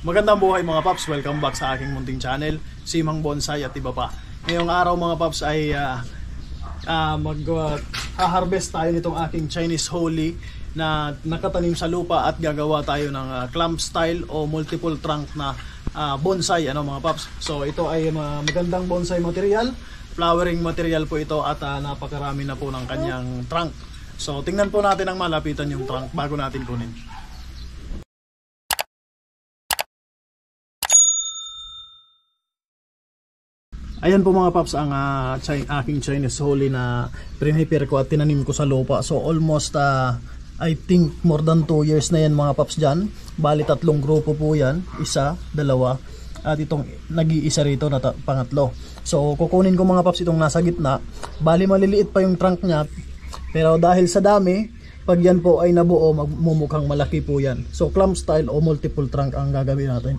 Magandang buhay mga paps, welcome back sa aking munting channel, Simang Bonsai at iba pa. Ngayong araw mga paps ay mag-harvest tayo nitong aking Chinese Holly na nakatanim sa lupa at gagawa tayo ng clamp style o multiple trunk na bonsai mga paps. So ito ay magandang bonsai material, flowering material po ito at napakarami na po ng kanyang trunk. So tingnan po natin ang malapitan yung trunk bago natin kunin. Ayan po mga paps ang aking Chinese Holly na prepare ko at tinanim ko sa lupa. So almost I think more than 2 years na yan mga paps dyan. Bali 3 grupo po yan. 1, 2 at itong nag-iisa rito na pangatlo. So kukunin ko mga paps itong nasa gitna. Bali maliliit pa yung trunk nya. Pero dahil sa dami, pag yan po ay nabuo, magmumukhang malaki po yan. So clamp style o multiple trunk ang gagawin natin.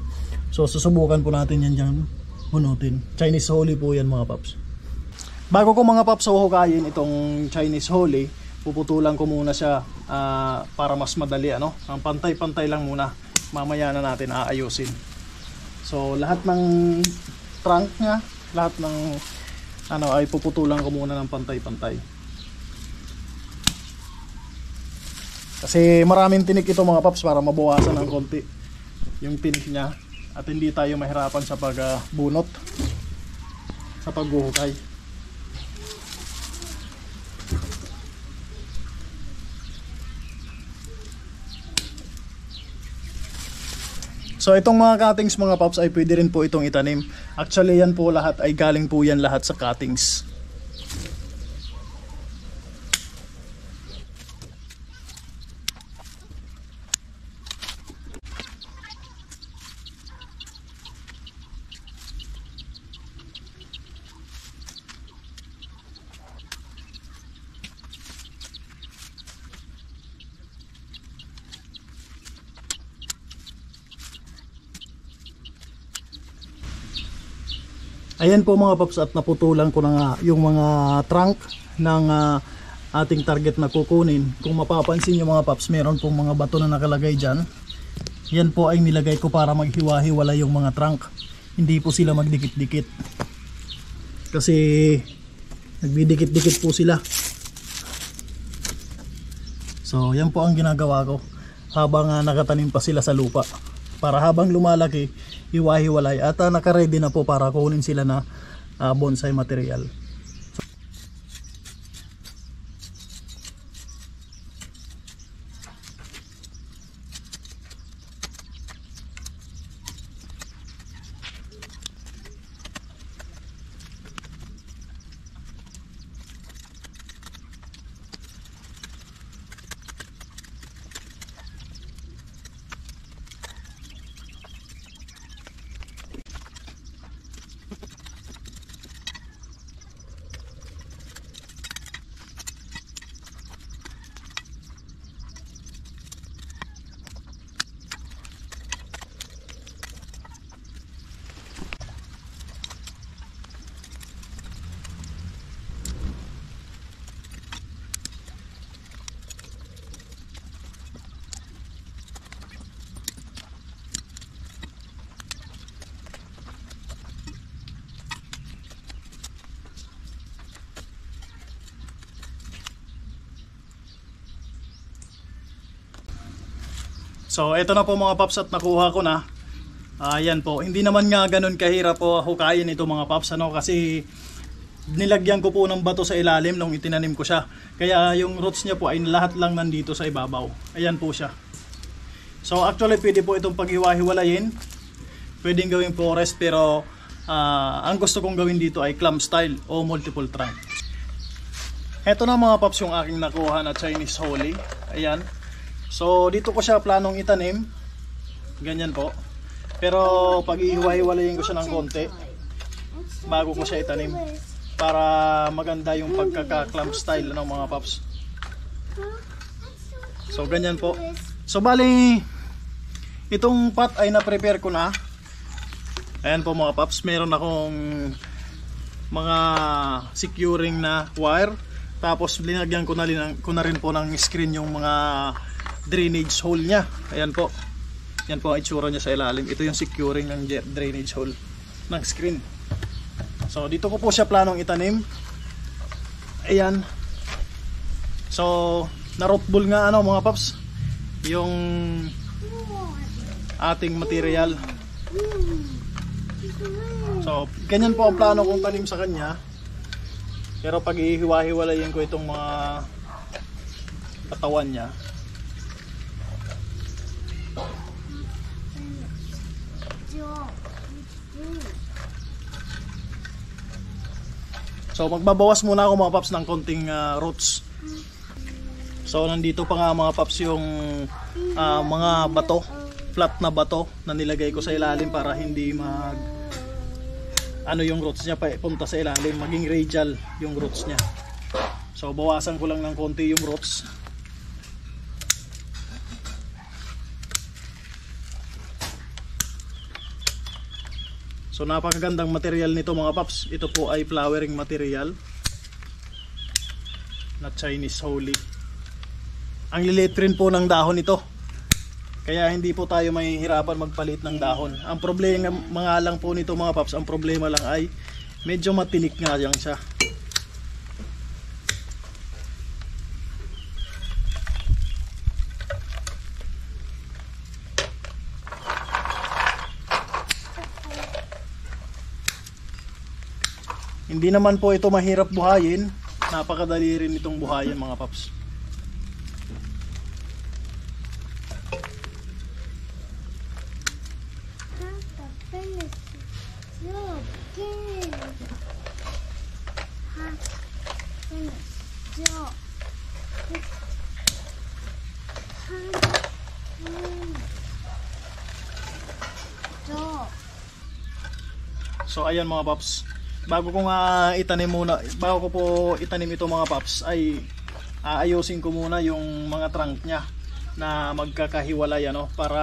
So susubukan po natin yan dyan. Bunutin. Chinese Holly po yan mga paps. Bago ko mga paps huhukayin itong Chinese Holly, puputulan ko muna siya para mas madali Ang pantay-pantay lang muna. Mamaya na natin aayusin. So lahat ng trunk niya, lahat ng ay puputulan ko muna ng pantay-pantay. Kasi maraming tinik ito mga paps para mabawasan ng konti yung tinik niya. At hindi tayo mahirapan sa pagbunot sa paghuhukay. So itong mga cuttings mga paps ay pwede rin po itong itanim. Actually yan po lahat ay galing po yan lahat sa cuttings. Ayan po mga paps at naputulan ko na nga yung mga trunk ng ating target na kukunin. Kung mapapansin nyo mga paps, meron pong mga bato na nakalagay dyan. Yan po ay nilagay ko para maghiwa-hiwala yung mga trunk. Hindi po sila magdikit-dikit. Kasi nagbidikit-dikit po sila. So yan po ang ginagawa ko habang nakatanim pa sila sa lupa. Para habang lumalaki, hiwa-hiwalay at naka-ready na po para kunin sila na bonsai material. So ito na po mga paps at nakuha ko na. Ayan po, hindi naman nga ganun kahirap po hukayin ito mga paps kasi nilagyan ko po ng bato sa ilalim nung itinanim ko siya. Kaya yung roots niya po ay lahat lang nandito sa ibabaw. Ayan po siya. So actually pwede po itong paghiwa-hiwalayin. Pwedeng gawing forest pero ang gusto kong gawin dito ay clamp style o multiple trunk. Ito na mga paps yung aking nakuha na Chinese Holly. Ayan. So dito ko siya planong itanim. Ganyan po. Pero pag ihiwa-hiwalayin ko siya ng konti bago ko siya itanim para maganda yung pagkaka-clamp style mga paps. So ganyan po. So bali itong pot ay na-prepare ko na. Ayan po mga paps, meron akong mga securing na wire. Tapos linagyan ko na rin po ng screen yung mga drainage hole nya. Ayan po. Yan po ang itsura niya sa ilalim. Ito yung securing ng drainage hole ng screen. So dito ko po siya planong itanim. Ayan. So na-root ball nga ano mga paps, yung ating material. So ganyan po ang plano kong tanim sa kanya. Pero pag ihiwa-hiwalayin ko itong mga katawan niya, so magbabawas muna ako mga paps ng konting roots. So nandito pa nga mga paps yung mga bato, flat na bato na nilagay ko sa ilalim para hindi yung roots niya punta sa ilalim, maging radial yung roots niya. So bawasan ko lang ng konti yung roots. So napakagandang material nito mga paps. Ito po ay flowering material na Chinese Holly. Ang liliit rin po ng dahon ito, kaya hindi po tayo mahihirapan magpalit ng dahon. Ang problema mga lang po nito mga paps, ang problema lang ay medyo matinik nga yan siya. Hindi naman po ito mahirap buhayin, napakadali rin itong buhayin mga paps. So ayan mga paps, bago ko po itanim ito mga paps, ay ayusin ko muna yung mga trunk niya na magkakahiwalay ano, para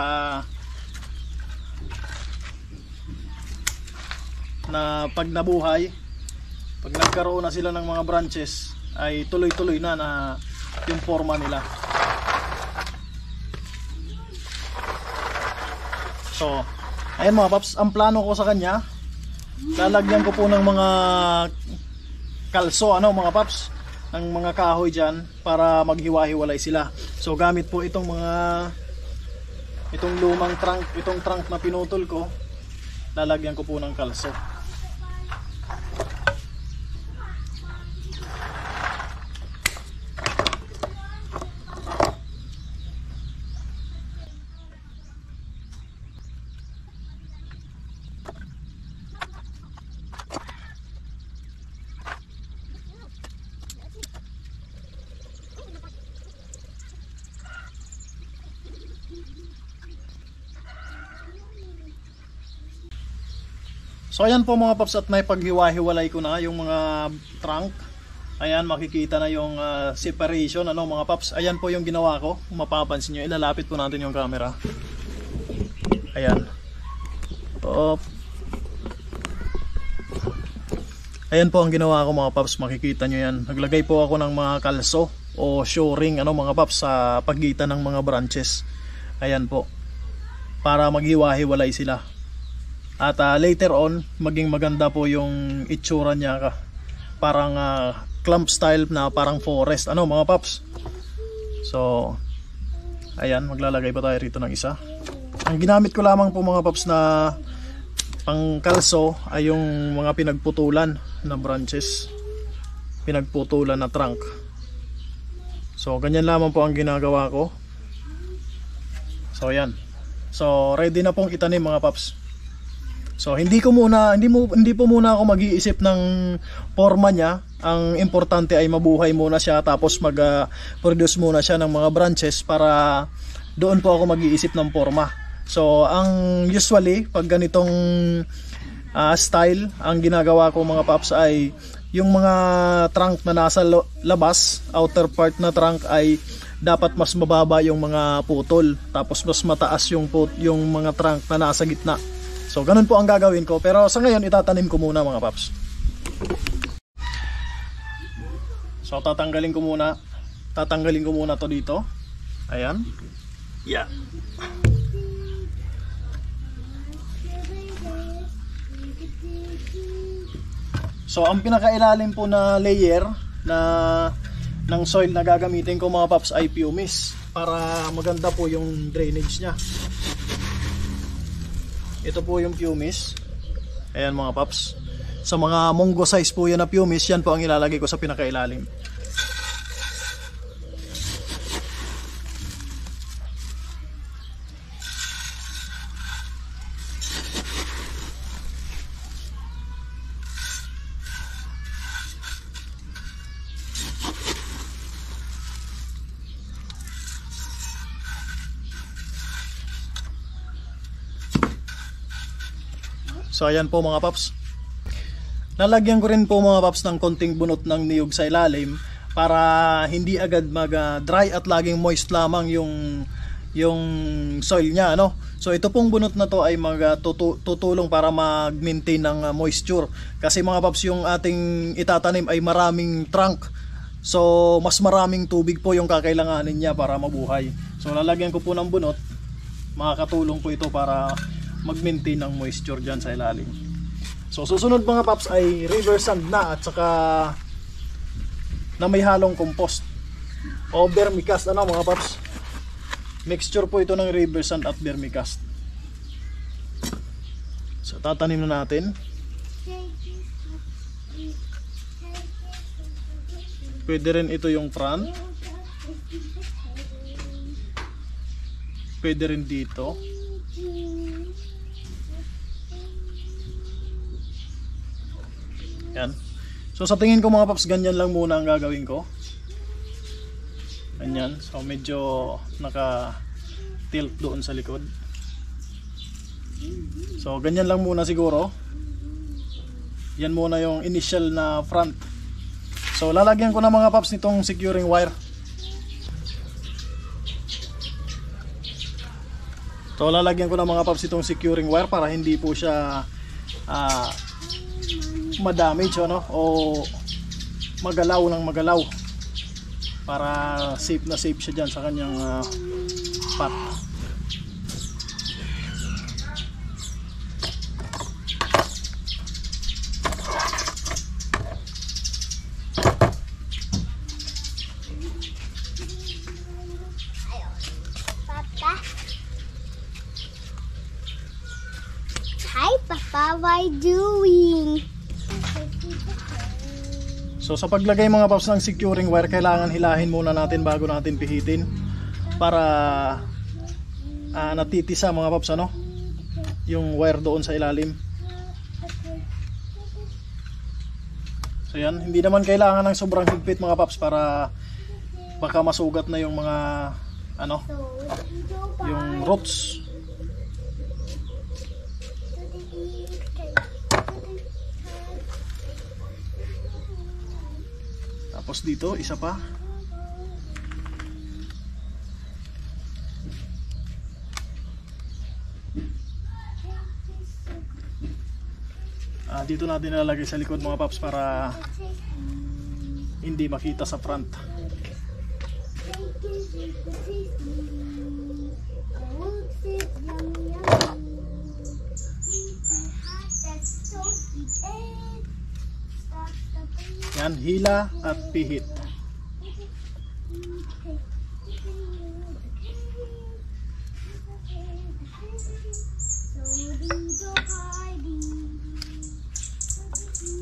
na pag nabuhay, pag nagkaroon na sila ng mga branches, ay tuloy-tuloy na yung forma nila. So ayan mga paps, ang plano ko sa kanya, lalagyan ko po ng mga kalso ano mga paps, ng mga kahoy dyan para maghiwa-hiwalay sila. So gamit po itong lumang trunk, itong trunk na pinutol ko, lalagyan ko po ng kalso. So ayan po mga paps, at naipaghiwa-hiwalay ko na yung mga trunk. Ayan, makikita na yung separation ano mga paps. Ayan po yung ginawa ko. Kung mapapansin nyo, ilalapit po natin yung camera. Ayan. Top. Ayan po ang ginawa ko mga paps, makikita nyo yan. Naglagay po ako ng mga kalso o shoring ano mga paps sa pagitan ng mga branches. Ayan po, para maghiwa-hiwalay sila. At later on, maging maganda po yung itsura niya, parang clump style na parang forest ano mga paps. So ayan, maglalagay pa tayo rito ng isa. Ang ginamit ko lamang po mga paps na pang kalso ay yung mga pinagputulan na branches, pinagputulan na trunk. So ganyan lamang po ang ginagawa ko. So ayan, so ready na pong itanim mga paps. So hindi po muna ako mag-iisip ng forma niya. Ang importante ay mabuhay muna siya, tapos mag-produce muna siya ng mga branches, para doon po ako mag-iisip ng forma. So ang usually pag ganitong style, ang ginagawa ko mga paps ay yung mga trunk na nasa labas, outer part na trunk, ay dapat mas mababa yung mga putol, tapos mas mataas yung mga trunk na nasa gitna. So ganun po ang gagawin ko, pero sa ngayon itatanim ko muna mga paps. So tatanggalin ko muna to dito. Ayan. Yeah. So ang pinakailalim po na layer na ng soil na gagamitin ko mga paps ay pumice para maganda po yung drainage nya. Ito po yung pumice. Ayan mga paps. Sa mga munggo size po yan na pumice, yan po ang ilalagay ko sa pinakailalim. So ayan po mga paps. Lalagyan ko rin po mga paps ng konting bunot ng niyog sa ilalim para hindi agad mag-dry at laging moist lamang yung soil niya, ano? So ito pong bunot na to ay tutulong para mag-maintain ng moisture. Kasi mga paps, yung ating itatanim ay maraming trunk. So mas maraming tubig po yung kakailanganin niya para mabuhay. So lalagyan ko po ng bunot. Makakatulong po ito para mag-maintain ng moisture dyan sa ilalim. So susunod mga paps ay river sand na at saka na may halong compost o vermicast, ano mga paps. Mixture po ito ng river sand at vermicast. So tatanim na natin. Pwede rin ito yung front. Pwede rin dito. Yan. So sa tingin ko mga paps, ganyan lang muna ang gagawin ko. Ganyan. So medyo naka-tilt doon sa likod. So ganyan lang muna siguro. Yan muna yung initial na front. So lalagyan ko na mga paps nitong securing wire. So lalagyan ko na mga paps itong securing wire para hindi po siya ma-damage o magalaw ng magalaw, para safe na safe siya dyan sa kanyang pot. Hi Papa, what are you doing? So sa paglagay mga paps ng securing wire, kailangan hilahin muna natin bago natin pihitin para natitisa mga paps, ano, yung wire doon sa ilalim. So yan, hindi naman kailangan ng sobrang higpit mga paps para baka masugat na yung mga yung roots. Tapos dito, isa pa. Dito natin nilalagay sa likod mga paps para hindi makita sa front. Yan, hila at pihit.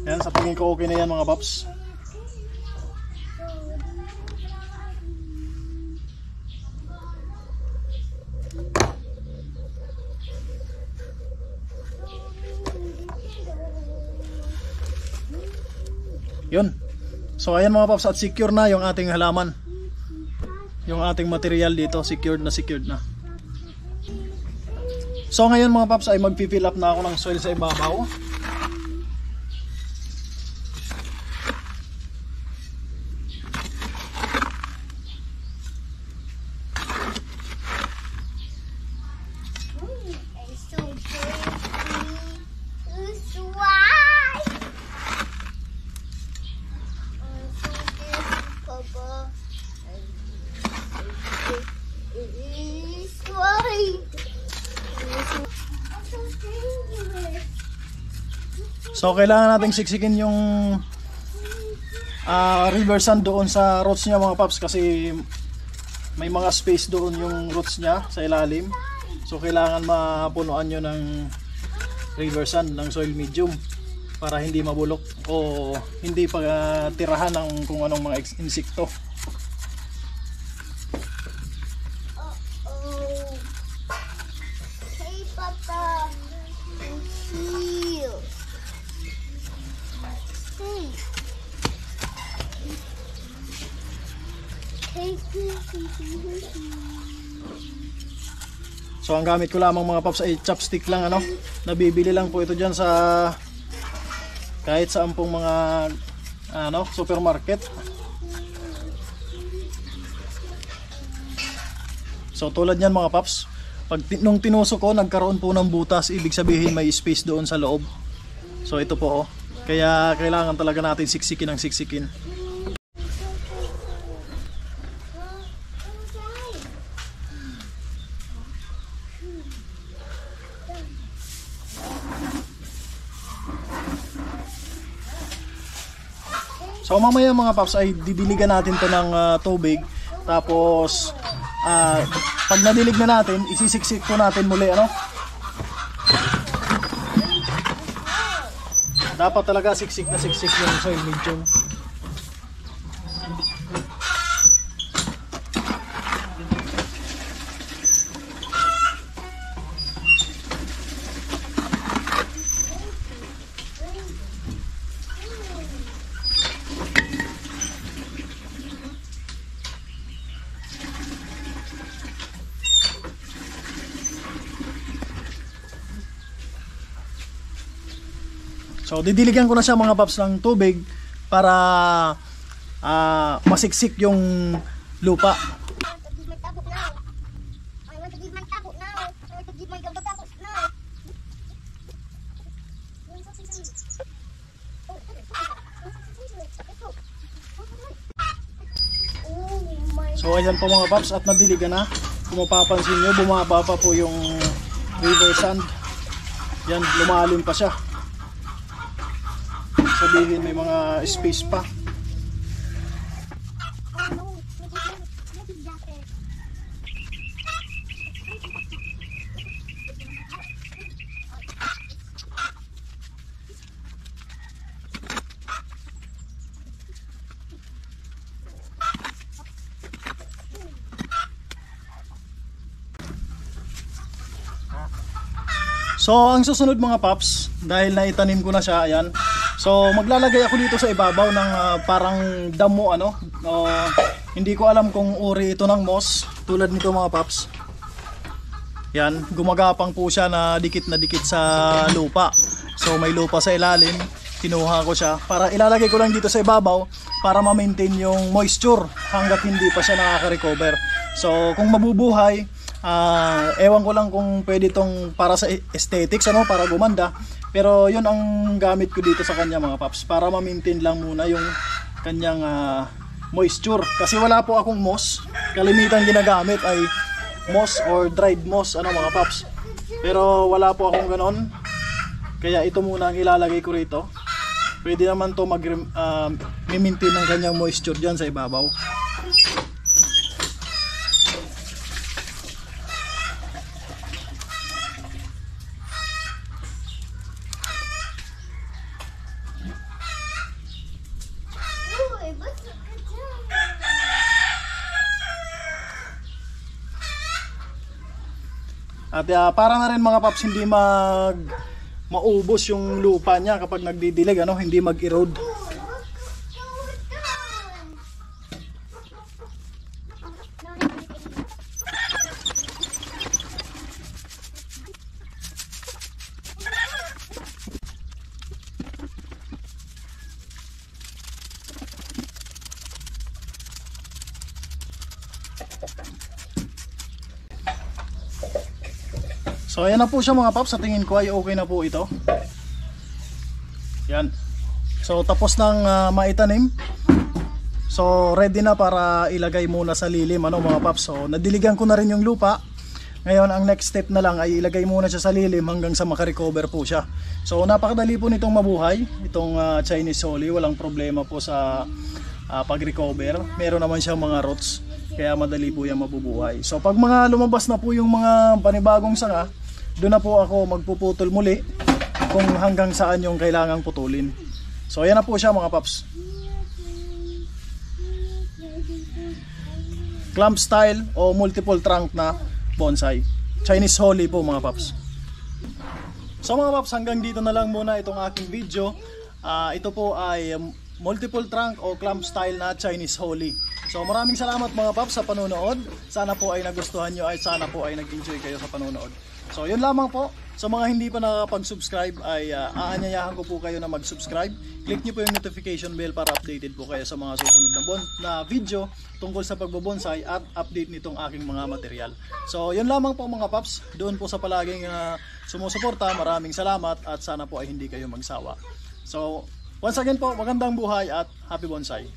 Yan, sa tingin ko okay na yan mga paps. Yun. So ayan mga paps, at secure na yung ating halaman. Yung ating material dito, secured na. So ngayon mga paps ay magpi-fill up na ako ng soil sa ibabaw. So kailangan nating siksikin yung river sand doon sa roots niya mga paps, kasi may mga space doon yung roots niya sa ilalim. So kailangan mapunuan nyo ng river sand, ng soil medium, para hindi mabulok o hindi tirahan ng kung anong mga insekto. Hey, Papa. Heel. Hey. So ang gamit ko lamang mga paps ay chopstick lang, ano. Nabibili lang po ito diyan sa kahit saan pong mga supermarket. So tulad niyan mga paps, pag nung tinusok ko nagkaroon po ng butas, ibig sabihin may space doon sa loob. So ito po oh. Kaya kailangan talaga natin siksikin ng siksikin. So mamaya mga paps ay didiligan natin to ng tubig. Tapos pag nadilig na natin, isisiksik ko natin muli, ano. Dapat talaga siksik na siksik yung soil medium. So didiligan ko na siya mga paps ng tubig para masiksik yung lupa. So ayan po mga paps, at nadiligan na. Kung mapapansin nyo, bumaba pa po yung river sand. Yan, lumalim pa siya. Sabihin may mga space pa. So ang susunod mga paps, dahil naitanim ko na siya, ayan. So maglalagay ako dito sa ibabaw ng parang damo, ano. Hindi ko alam kung uri ito ng moss, tulad nito mga paps. Yan, gumagapang po siya na dikit sa lupa. So may lupa sa ilalim, kinuha ko siya para ilalagay ko lang dito sa ibabaw para ma-maintain yung moisture hanggat hindi pa siya nakaka-recover. So kung mabubuhay, ewan ko lang kung pwede tong para sa aesthetics, ano, para gumanda. Pero yun ang gamit ko dito sa kanya mga paps, para ma-maintain lang muna yung kanyang moisture. Kasi wala po akong moss. Kalimitan ginagamit ay moss or dried moss, ano mga paps. Pero wala po akong ganon. Kaya ito muna ang ilalagay ko rito. Pwede naman to mag-maintain ng kanyang moisture dyan sa ibabaw. At para na rin mga paps, hindi maubos yung lupa niya kapag nagdidilig, ano, hindi mag-erode. So ayan na po siya mga paps, sa tingin ko ay okay na po ito. Yan. So tapos nang maitanim. So ready na para ilagay muna sa lilim, ano mga paps. So nadiligan ko na rin yung lupa Ngayon, ang next step na lang ay ilagay muna siya sa lilim hanggang sa makarecover po siya. So, napakadali po nitong mabuhay, itong Chinese Holly. Walang problema po sa pag-recover. Meron naman siyang mga roots, kaya madali po yan mabubuhay. So, pag mga lumabas na po yung mga panibagong sanga, doon na po ako magpuputol muli kung hanggang saan yung kailangang putulin. So, ayan na po siya mga paps. Clump style o multiple trunk na bonsai. Chinese Holly po mga paps. So mga paps, hanggang dito na lang muna itong aking video. Ito po ay multiple trunk o clump style na Chinese Holly. So maraming salamat mga paps sa panonood. Sana po ay nagustuhan nyo at sana po ay nag-enjoy kayo sa panonood. So yun lamang po. Sa mga hindi pa nakakapag-subscribe ay aanyayahan ko po kayo na mag-subscribe. Click nyo po yung notification bell para updated po kayo sa mga susunod na video tungkol sa pagbobonsai at update nitong aking mga material. So yun lamang po mga paps. Doon po sa palaging sumusuporta, maraming salamat at sana po ay hindi kayo magsawa. So once again po, magandang buhay at happy bonsai.